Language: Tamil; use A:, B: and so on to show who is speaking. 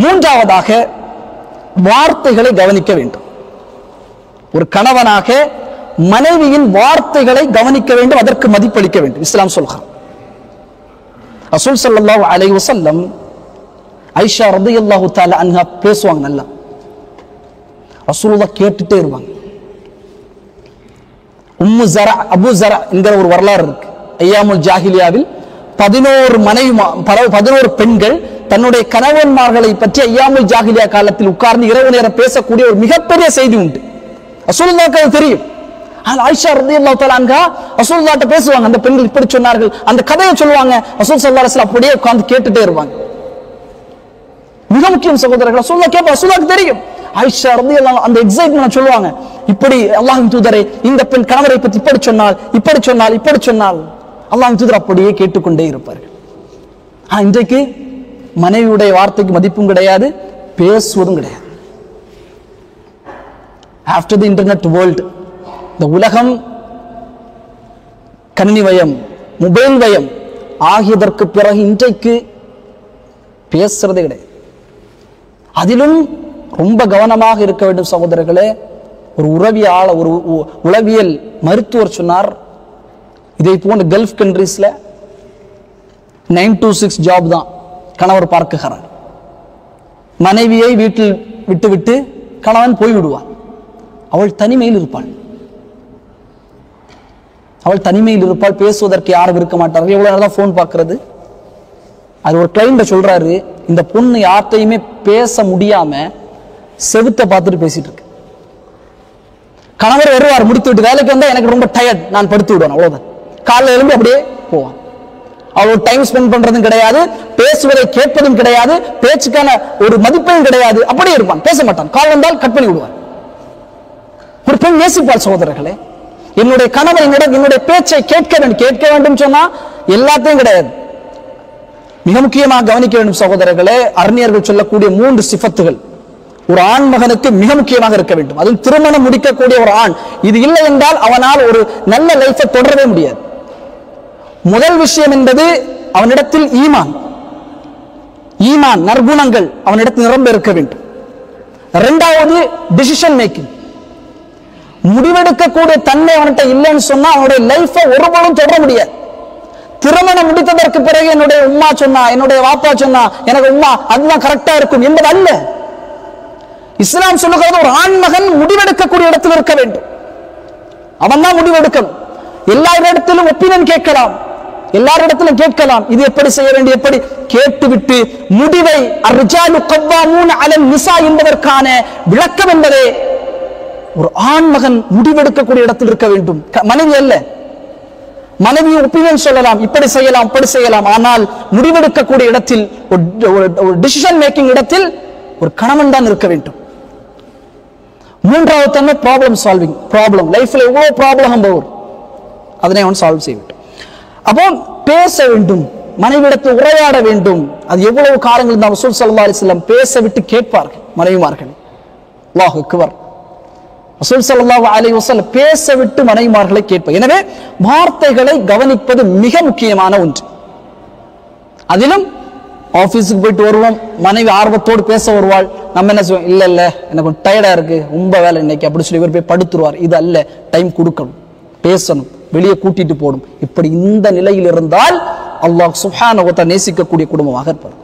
A: மூன்றாவதாக வார்த்தைகளை கவனிக்க வேண்டும். ஒரு கணவனாக மனைவியின் வார்த்தைகளை கவனிக்க வேண்டும், அதற்கு மதிப்பளிக்க வேண்டும். இஸ்லாம் சொல்கிறார். ரசூல் ஸல்லல்லாஹு அலைஹி வஸல்லம் ஆயிஷா ரலியல்லாஹு தஆலா அன்ஹா பேசுவாங்க. நல்லா ரசூலுல்லாஹ் கேட்டுட்டே இருப்பாங்க. உம்மு ஸரா, அபூ ஸரா என்கிற ஒரு வரலாறு இருக்கு. ஐயாமுல் ஜாஹிலியாவில் 11 பெண்கள் தன்னுடைய கணவன்மார்களை பற்றி ஐயாமுல் ஜாஹிலியா காலத்தில் உட்கார்ந்து இரவு நேரம் பேசக்கூடிய ஒரு மிகப்பெரிய செய்தி உண்டு. ரசூலுல்லாஹ்க்கு அது தெரியும். ஆயிஷா ரலியல்லாஹு தஆலா அன்ஹா ரசூலுல்லாஹ்ட்ட பேசுவாங்க. அந்த பெண்கள் இப்படி சொன்னார்கள், அந்த கதையை சொல்லுவாங்க. ரசூல் ஸல்லல்லாஹு அலைஹி வஸல்லம் அப்படியே உட்கார்ந்து கேட்டுட்டே இருப்பாங்க. மிக முக்கியம் சகோதரர்கள், ரசூலுல்லாஹ் கேட்பாங்க. ரசூலுல்லாஹ்க்கு தெரியும். ஆயிஷா ரலியல்லாஹு அந்த எக்ஸைட்மென்ட் சொல்லுவாங்க. இப்படி அல்லாஹ்வின் தூதரே, இந்த பெண் கணவரை பற்றி இப்படி சொன்னால், இப்படி சொன்னால், இப்படி சொன்னால், அல்லாஹ்வின் தூதர் அப்படியே கேட்டுக்கொண்டே இருப்பார்கள். இன்றைக்கு மனைவியுடைய வார்த்தைக்கு மதிப்பும் கிடையாது, பேசுவதும் கிடையாது. ஆஃப்டர் தி இன்டர்நெட் வேர்ல்ட், இந்த உலகம் கணினி வயம், மொபைல் வயம் ஆகியதற்கு பிறகு இன்றைக்கு பேசுறதே கிடையாது. அதிலும் ரொம்ப கவனமாக இருக்க வேண்டும் சகோதரர்களே. ஒரு உளவியல் மருத்துவர் சொன்னார், இதை போன்ற கல்ஃப் கண்ட்ரீஸ்ல 9 to 6 ஜாப் தான் கணவர் பார்க்குகிறார். மனைவியை வீட்டில் விட்டுவிட்டு கணவன் போய்விடுவான். அவள் தனிமையில் இருப்பாள். பேசுவதற்கு யாரும் இருக்க மாட்டார்கள். எவ்வளவு நேரம் தான் போன் பார்க்கிறது. அது ஒரு கிளைண்ட் சொல்றாரு, இந்த பொண்ணு யார்த்தையுமே பேச முடியாம செவுத்த பார்த்துட்டு பேசிட்டு இருக்கு. கணவர் வருவார், முடித்து விட்டு வேலைக்கு வந்தா எனக்கு ரொம்ப டயர்ட், நான் படுத்து விடுவேன், அவ்வளவுதான். காலையில் எழும்பி அப்படியே போவான். அவள் டைம் ஸ்பெண்ட் பண்றதும் கிடையாது, பேசுவதை கேட்பதும் கிடையாது, பேச்சுக்கான ஒரு மதிப்பையும் கிடையாது. அப்படியே இருப்பான், பேச மாட்டான். கால் வந்தால் கட் பண்ணி விடுவான். ஒரு பெண் நேசிப்பாள் சகோதரர்களே. என்னுடைய கணவர் என்னுடைய பேச்சை கேட்க வேண்டும் சொன்னா எல்லாத்தையும் கிடையாது. மிக முக்கியமாக கவனிக்க வேண்டும் சகோதரர்களே. அறிஞர்கள் சொல்லக்கூடிய 3 சிஃபத்துகள் ஒரு ஆண் மகனுக்கு மிக முக்கியமாக இருக்க வேண்டும். அதுவும் திருமணம் முடிக்கக்கூடிய ஒரு ஆண், இது இல்லை என்றால் அவனால் ஒரு நல்ல லைஃபை தொடரவே முடியாது. முதல் விஷயம் என்பது அவனிடத்தில் ஈமான் நற்குணங்கள் அவனிடத்தில் நிரம்ப இருக்க வேண்டும். இரண்டாவது டிசிஷன் மேக்கிங், முடிவெடுக்கக்கூடிய தன்மை அவன்கிட்ட இல்லைன்னு சொன்னா அவனுடைய லைஃபை ஒருபோதும் தொடர முடியாது. திருமணம் முடித்ததற்கு பிறகு என்னுடைய உம்மா சொன்னா, என்னுடைய வாப்பா சொன்னா, எனக்கு உம்மா அதுதான் கரெக்டா இருக்கும் என்பது அல்ல. இஸ்லாம் சொல்லுகிறது ஒரு ஆண் மகன் முடிவெடுக்கக்கூடிய இடத்தில் இருக்க வேண்டும். அவன் தான் முடிவெடுக்கணும். எல்லா இடத்திலும் ஒப்பீனியன் கேட்கலாம், எல்லாரிடத்திலும் கேட்கலாம், இது எப்படி செய்ய வேண்டும், எப்படி கேட்டுவிட்டு முடிவை அர்ரிஜாலு கவ்வாமூன அலன் நிசா என்பதற்கான விளக்கம் என்பதே ஒரு ஆண் மகன் முடிவெடுக்கக்கூடிய இடத்தில் இருக்க வேண்டும். மனைவி அல்ல. மனைவி ஒப்பீனியன் சொல்லலாம், இப்படி செய்யலாம் அப்படி செய்யலாம், ஆனால் முடிவெடுக்கக்கூடிய இடத்தில் ஒரு டிசிஷன் மேக்கிங் இடத்தில் ஒரு கணவன் தான் இருக்க வேண்டும். மூன்றாவது தன்மை ப்ராப்ளம் லைஃப்ல எவ்வளவு ப்ராப்ளம் வரும், அதனை அவன் சால்வ் செய்ய வேண்டும். அப்போ பேச வேண்டும், மனைவிடத்தில் உரையாட வேண்டும். அது எவ்வளவு காரணங்கள் தான் ரசூல் ஸல்லல்லாஹு அலைஹி வஸல்லம் பேச விட்டு கேட்பார்கள் மனைவிமார்கள். அல்லாஹ் அக்பர். ரசூல் ஸல்லல்லாஹு அலைஹி வஸல்லம் பேச விட்டு மனைவிமார்களை கேட்பார். எனவே வார்த்தைகளை கவனிப்பது மிக முக்கியமான ஒன்று. அதிலும் ஆபீஸுக்கு போயிட்டு வருவோம், மனைவி ஆர்வத்தோடு பேச வருவாள், நம்ம என்ன செய்வோம், இல்ல எனக்கு டயர்டா இருக்கு, ரொம்ப வேலை இன்னைக்கு அப்படி சொல்லி இவர் போய் படுத்துருவார். இது அல்ல, டைம் கொடுக்கணும், பேசணும், வெளியே கூட்டிட்டு போடும். இப்படி இந்த நிலையில் இருந்தால் அல்லாஹ் சுப்ஹானஹு வ தஆலா நேசிக்கக்கூடிய குடும்பமாக இருப்பார்.